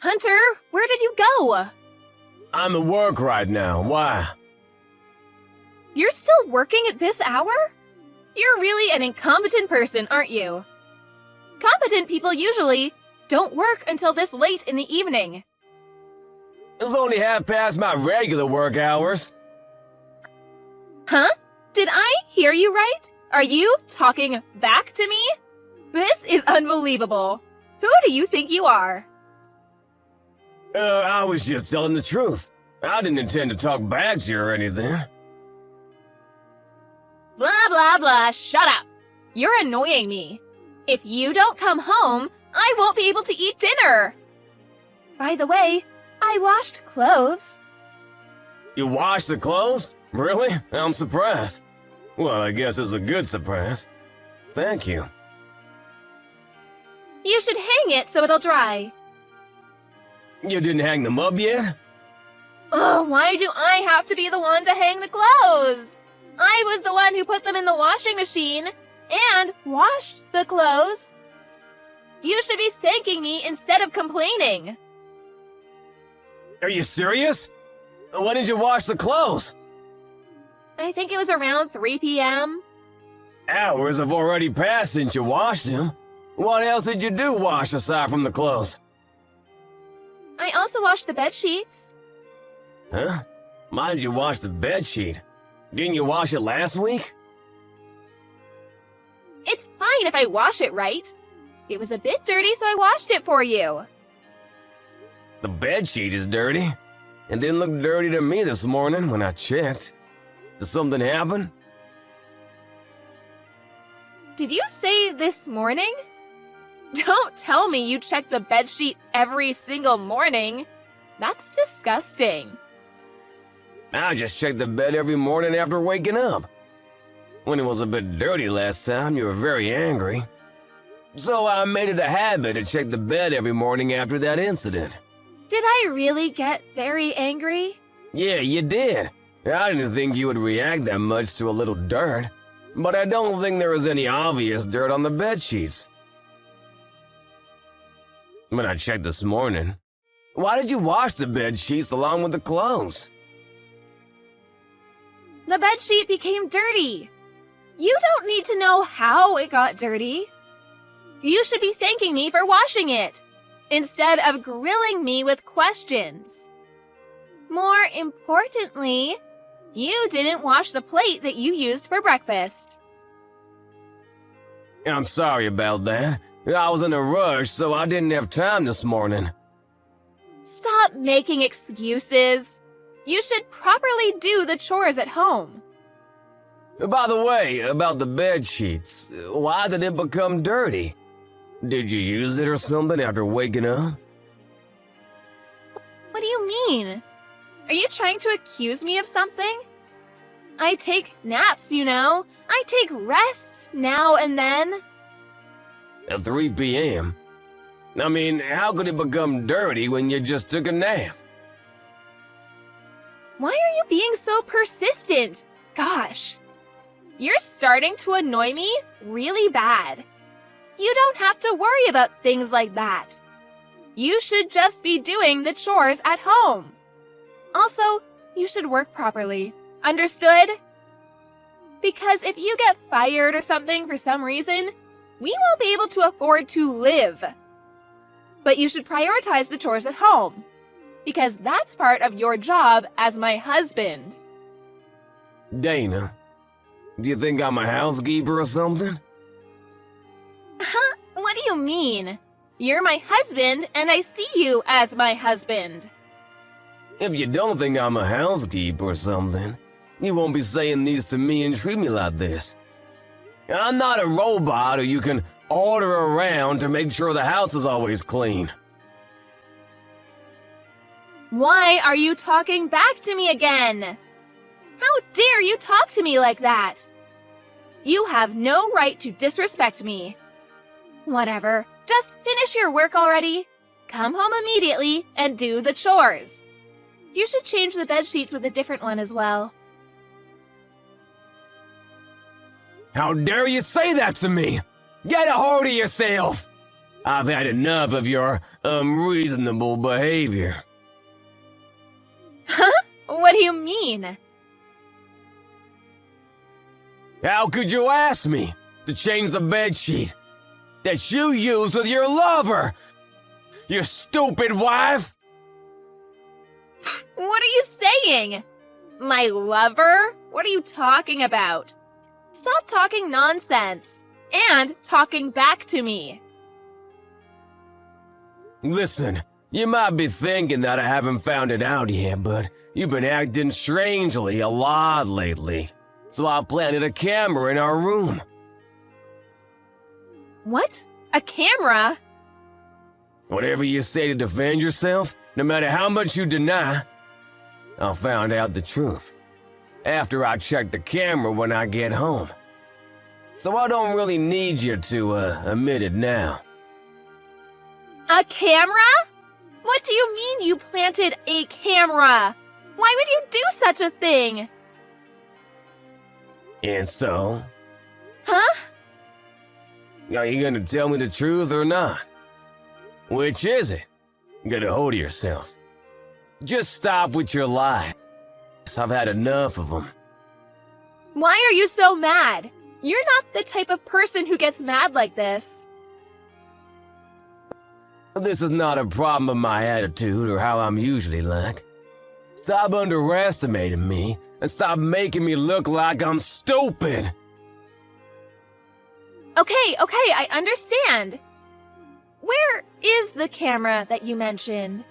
Hunter, where did you go? I'm at work right now. Why? You're still working at this hour? You're really an incompetent person, aren't you? Competent people usually don't work until this late in the evening. It's only half past my regular work hours. Huh? Did I hear you right? Are you talking back to me? This is unbelievable. Who do you think you are? I was just telling the truth. I didn't intend to talk back to you or anything. Blah, blah, blah, shut up. You're annoying me. If you don't come home, I won't be able to eat dinner. By the way, I washed clothes. You washed the clothes? Really? I'm surprised. Well, I guess it's a good surprise. Thank you. You should hang it so it'll dry. You didn't hang them up yet? Oh, why do I have to be the one to hang the clothes? I was the one who put them in the washing machine and washed the clothes. You should be thanking me instead of complaining. Are you serious? When did you wash the clothes? I think it was around 3 p.m. Hours have already passed since you washed them. What else did you do wash aside from the clothes? I also washed the bed sheets. Huh? Why did you wash the bed sheet? Didn't you wash it last week? It's fine if I wash it right. It was a bit dirty, so I washed it for you. The bed sheet is dirty. It didn't look dirty to me this morning when I checked. Did something happen? Did you say this morning? Don't tell me you check the bedsheet every single morning. That's disgusting. I just checked the bed every morning after waking up. When it was a bit dirty last time, you were very angry. So I made it a habit to check the bed every morning after that incident. Did I really get very angry? Yeah, you did. I didn't think you would react that much to a little dirt. But I don't think there was any obvious dirt on the bed sheets. When I checked this morning, why did you wash the bed sheets along with the clothes? The bedsheet became dirty. You don't need to know how it got dirty. You should be thanking me for washing it, instead of grilling me with questions. More importantly, you didn't wash the plate that you used for breakfast. I'm sorry about that. I was in a rush, so I didn't have time this morning. Stop making excuses. You should properly do the chores at home. By the way, about the bed sheets, why did it become dirty? Did you use it or something after waking up? What do you mean? Are you trying to accuse me of something? I take naps, you know. I take rests now and then. At 3 p.m.? I mean, how could it become dirty when you just took a nap? Why are you being so persistent? Gosh. You're starting to annoy me really bad. You don't have to worry about things like that. You should just be doing the chores at home. Also, you should work properly. Understood? Because if you get fired or something for some reason, we won't be able to afford to live. But you should prioritize the chores at home, because that's part of your job as my husband. Dana, do you think I'm a housekeeper or something? What do you mean? You're my husband, and I see you as my husband. If you don't think I'm a housekeeper or something, you won't be saying these to me and treat me like this. I'm not a robot who you can order around to make sure the house is always clean. Why are you talking back to me again? How dare you talk to me like that? You have no right to disrespect me. Whatever, just finish your work already. Come home immediately and do the chores. You should change the bed sheets with a different one as well. How dare you say that to me? Get a hold of yourself! I've had enough of your unreasonable behavior. Huh? What do you mean? How could you ask me to change the bedsheet that you use with your lover? You stupid wife! What are you saying? My lover? What are you talking about? Stop talking nonsense. And talking back to me. Listen, you might be thinking that I haven't found it out yet, but you've been acting strangely a lot lately. So I planted a camera in our room. What? A camera? Whatever you say to defend yourself, no matter how much you deny, I'll find out the truth after I check the camera when I get home. So I don't really need you to admit it now. A camera? What do you mean you planted a camera? Why would you do such a thing? And so, Huh? are you gonna tell me the truth or not? Which is it? Get a hold of yourself. Just stop with your lies. I've had enough of them. Why are you so mad? You're not the type of person who gets mad like this. This is not a problem of my attitude or how I'm usually like. Stop underestimating me and stop making me look like I'm stupid. Okay, I understand. Where is the camera that you mentioned?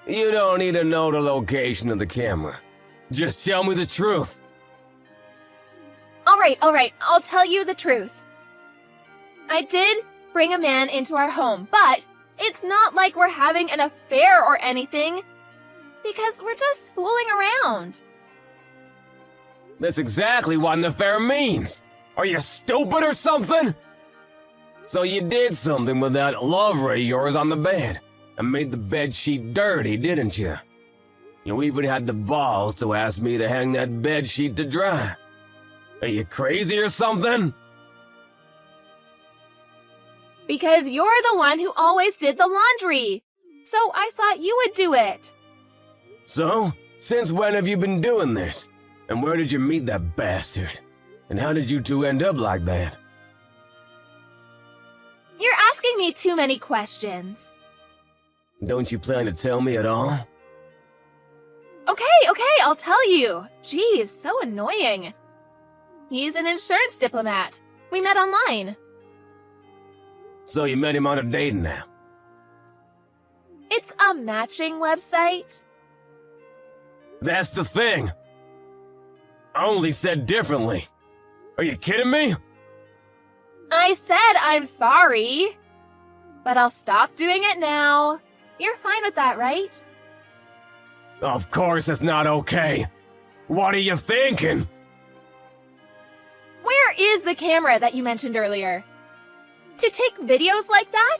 You don't need to know the location of the camera. Just tell me the truth. All right, I'll tell you the truth. I did bring a man into our home, but it's not like we're having an affair or anything, because we're just fooling around. That's exactly what an affair means. Are you stupid or something? So you did something with that lover of yours on the bed and made the bed sheet dirty, didn't you? You even had the balls to ask me to hang that bed sheet to dry. Are you crazy or something? Because you're the one who always did the laundry. So I thought you would do it. So, since when have you been doing this? And where did you meet that bastard? And how did you two end up like that? You're asking me too many questions. Don't you plan to tell me at all? Okay, I'll tell you. Geez, so annoying. He's an insurance diplomat. We met online. So you met him on a dating app? It's a matching website. That's the thing. Only said differently. Are you kidding me? I said I'm sorry. But I'll stop doing it now. You're fine with that, right? Of course it's not okay. What are you thinking? Where is the camera that you mentioned earlier? To take videos like that?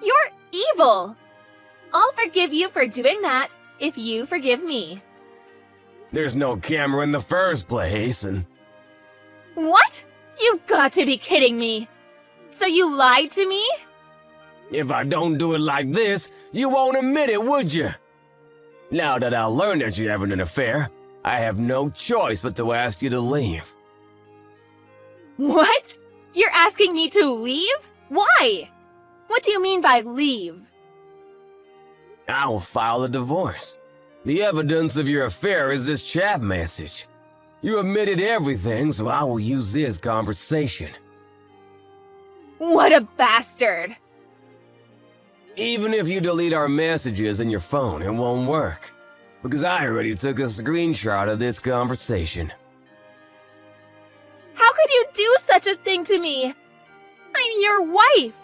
You're evil. I'll forgive you for doing that if you forgive me. There's no camera in the first place, and... What? You've got to be kidding me. So you lied to me? If I don't do it like this, you won't admit it, would you? Now that I learned that you're having an affair, I have no choice but to ask you to leave. What? You're asking me to leave? Why? What do you mean by leave? I will file a divorce. The evidence of your affair is this chat message. You admitted everything, so I will use this conversation. What a bastard! Even if you delete our messages in your phone, it won't work. Because I already took a screenshot of this conversation. How could you do such a thing to me? I'm your wife.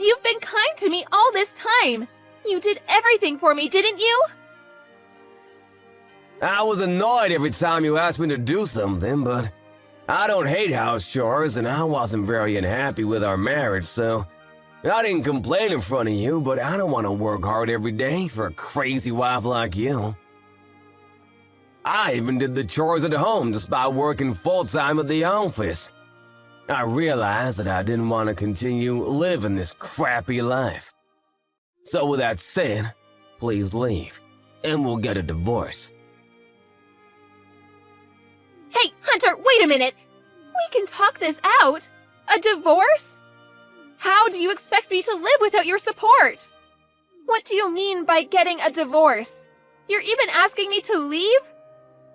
You've been kind to me all this time. You did everything for me, didn't you? I was annoyed every time you asked me to do something, but I don't hate house chores and I wasn't very unhappy with our marriage, so I didn't complain in front of you, but I don't want to work hard every day for a crazy wife like you. I even did the chores at home despite working full-time at the office. I realized that I didn't want to continue living this crappy life. So with that said, please leave, and we'll get a divorce. Hey, Hunter, wait a minute! We can talk this out! A divorce? How do you expect me to live without your support? What do you mean by getting a divorce? You're even asking me to leave?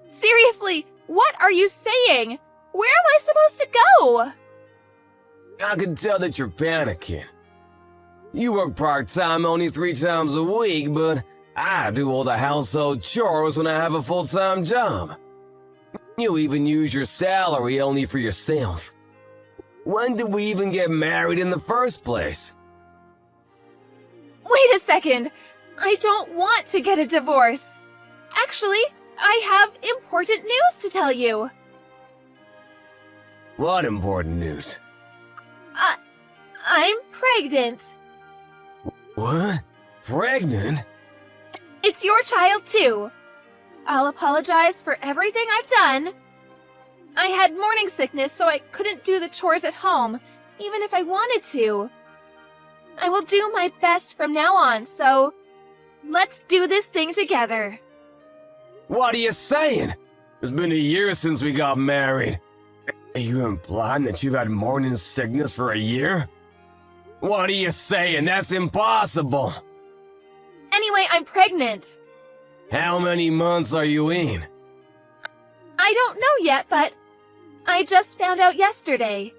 Seriously, what are you saying? Where am I supposed to go? I can tell that you're panicking. You work part-time only 3 times a week, but I do all the household chores when I have a full-time job. You even use your salary only for yourself. When did we even get married in the first place? Wait a second! I don't want to get a divorce. Actually, I have important news to tell you. What important news? I'm pregnant. What? Pregnant? It's your child, too. I'll apologize for everything I've done. I had morning sickness, so I couldn't do the chores at home, even if I wanted to. I will do my best from now on, so let's do this thing together. What are you saying? It's been a year since we got married. Are you implying that you've had morning sickness for a year? What are you saying? That's impossible. Anyway, I'm pregnant. How many months are you in? I don't know yet, but I just found out yesterday.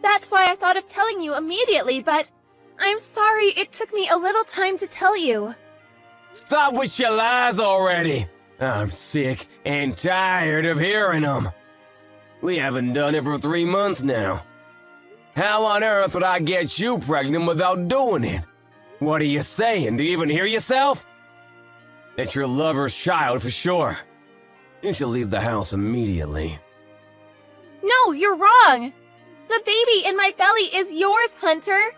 That's why I thought of telling you immediately, but I'm sorry it took me a little time to tell you. Stop with your lies already. I'm sick and tired of hearing them. We haven't done it for 3 months now. How on earth would I get you pregnant without doing it? What are you saying? Do you even hear yourself? It's your lover's child for sure. You should leave the house immediately. No, you're wrong. The baby in my belly is yours, Hunter.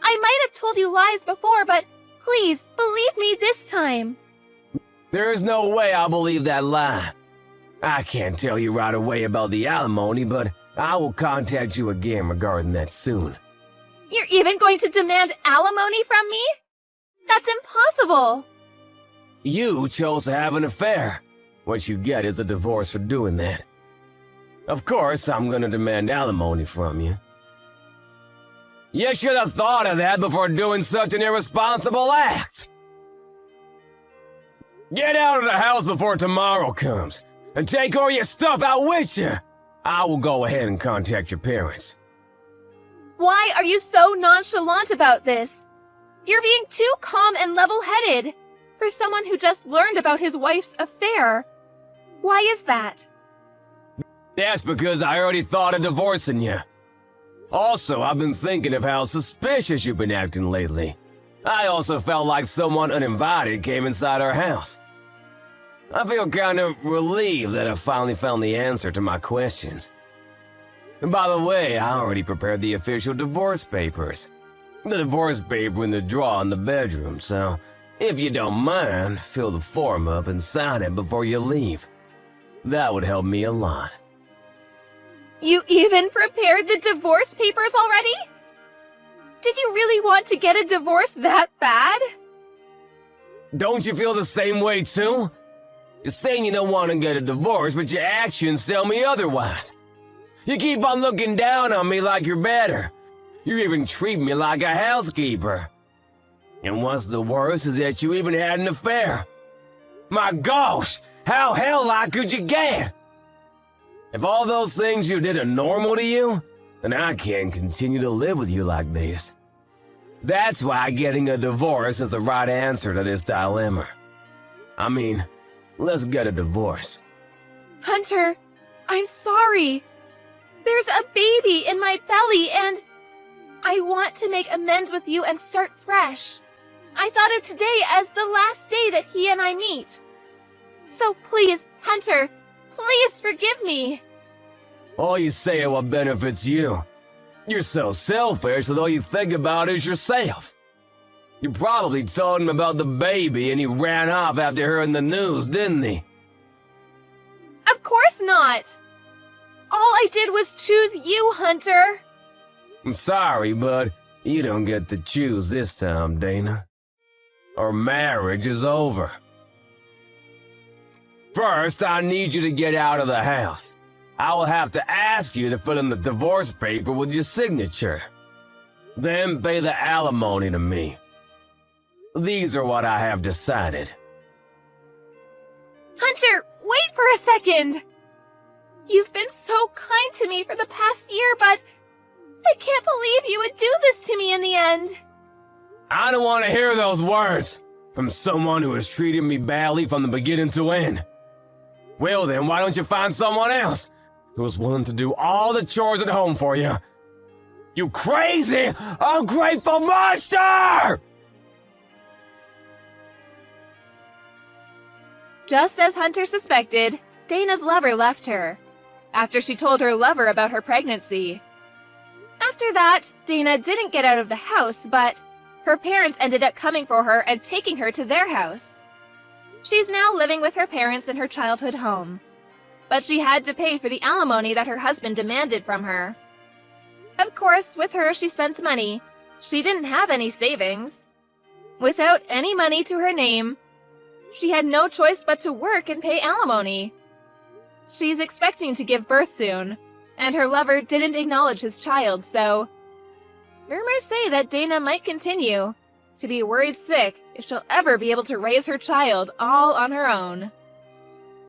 I might have told you lies before, but please believe me this time. There is no way I'll believe that lie. I can't tell you right away about the alimony, but I will contact you again regarding that soon. You're even going to demand alimony from me? That's impossible. You chose to have an affair. What you get is a divorce for doing that. Of course, I'm gonna demand alimony from you. You should have thought of that before doing such an irresponsible act. Get out of the house before tomorrow comes, and take all your stuff out with you. I will go ahead and contact your parents. Why are you so nonchalant about this? You're being too calm and level-headed for someone who just learned about his wife's affair. Why is that? That's because I already thought of divorcing you. Also, I've been thinking of how suspicious you've been acting lately. I also felt like someone uninvited came inside our house. I feel kind of relieved that I finally found the answer to my questions. And by the way, I already prepared the official divorce papers. The divorce paper in the drawer in the bedroom, so if you don't mind, fill the form up and sign it before you leave. That would help me a lot. You even prepared the divorce papers already? Did you really want to get a divorce that bad? Don't you feel the same way too? You're saying you don't want to get a divorce, but your actions tell me otherwise. You keep on looking down on me like you're better. You even treat me like a housekeeper. And what's the worst is that you even had an affair. My gosh, how hell-like could you get? If all those things you did are normal to you, then I can't continue to live with you like this. That's why getting a divorce is the right answer to this dilemma. I mean, let's get a divorce. Hunter, I'm sorry. There's a baby in my belly and I want to make amends with you and start fresh. I thought of today as the last day that he and I meet. So please, Hunter, please forgive me. All you say are what benefits you. You're so selfish that all you think about is yourself. You probably told him about the baby and he ran off after hearing the news, didn't he? Of course not. All I did was choose you, Hunter. I'm sorry, but you don't get to choose this time, Dana. Our marriage is over. First, I need you to get out of the house. I will have to ask you to fill in the divorce paper with your signature. Then pay the alimony to me. These are what I have decided. Hunter, wait for a second. You've been so kind to me for the past year, but I can't believe you would do this to me in the end. I don't want to hear those words from someone who has treated me badly from the beginning to end. Well then, why don't you find someone else who is willing to do all the chores at home for you? You crazy, ungrateful monster! Just as Hunter suspected, Dana's lover left her, after she told her lover about her pregnancy. After that, Dana didn't get out of the house, but her parents ended up coming for her and taking her to their house. She's now living with her parents in her childhood home, but she had to pay for the alimony that her husband demanded from her. Of course, with her, she spends money. She didn't have any savings. Without any money to her name, she had no choice but to work and pay alimony. She's expecting to give birth soon, and her lover didn't acknowledge his child, so rumors say that Dana might continue to be worried sick if she'll ever be able to raise her child all on her own.